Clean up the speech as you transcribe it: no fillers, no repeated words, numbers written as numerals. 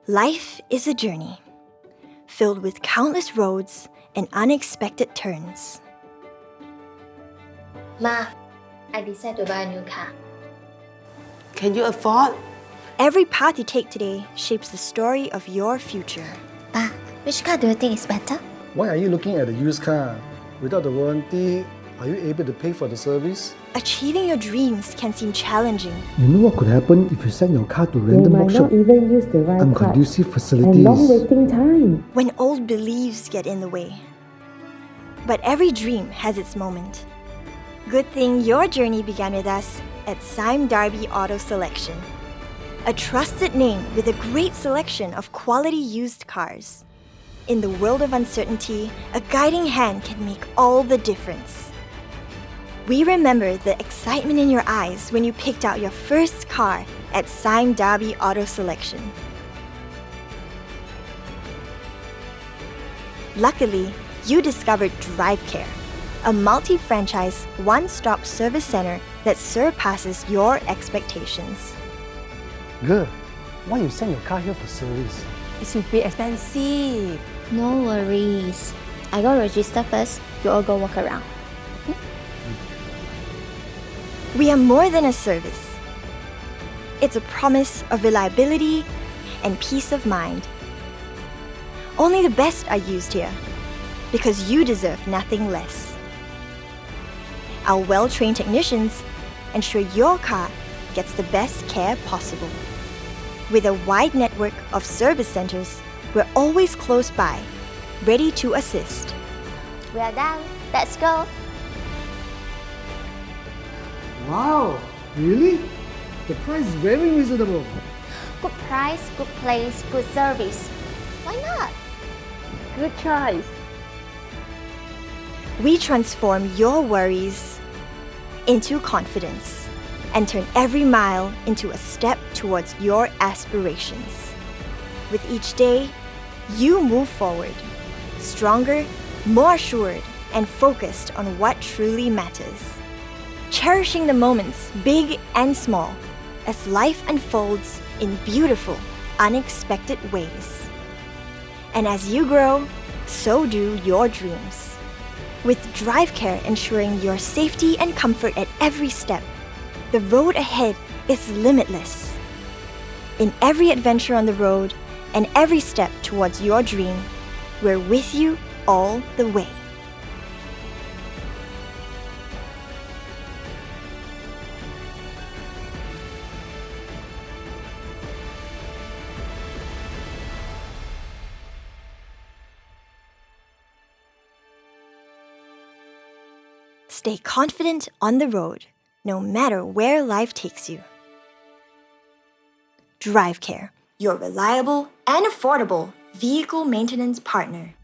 Life is a journey, filled with countless roads and unexpected turns. Ma, I decided to buy a new car. Can you afford? Every path you take today shapes the story of your future. Pa, which car do you think is better? Why are you looking at a used car? Without the warranty, are you able to pay for the service? Achieving your dreams can seem challenging. You know what could happen if you send your car to They random might workshop? not even use the right part Unconducive facilities. and long waiting time. When old beliefs get in the way. But every dream has its moment. Good thing your journey began with us at Sime Darby Auto Selection, a trusted name with a great selection of quality used cars. In the world of uncertainty, a guiding hand can make all the difference. We remember the excitement in your eyes when you picked out your first car at Sime Darby Auto Selection. Luckily, you discovered Drivecare, a multi-franchise, one-stop service center that surpasses your expectations. Girl, why you send your car here for service? It will be expensive. No worries. I go register first, you all go walk around. We are more than a service. It's a promise of reliability and peace of mind. Only the best are used here, because you deserve nothing less. Our well-trained technicians ensure your car gets the best care possible. With a wide network of service centers, we're always close by, ready to assist. We are done. Let's go. Wow, really? The price is very reasonable. Good price, good place, good service. Why not? Good choice. We transform your worries into confidence and turn every mile into a step towards your aspirations. With each day, you move forward, stronger, more assured, and focused on what truly matters. Cherishing the moments, big and small, as life unfolds in beautiful, unexpected ways. And as you grow, so do your dreams. With Drivecare ensuring your safety and comfort at every step, the road ahead is limitless. In every adventure on the road and every step towards your dream, we're with you all the way. Stay confident on the road, no matter where life takes you. Drivecare, your reliable and affordable vehicle maintenance partner.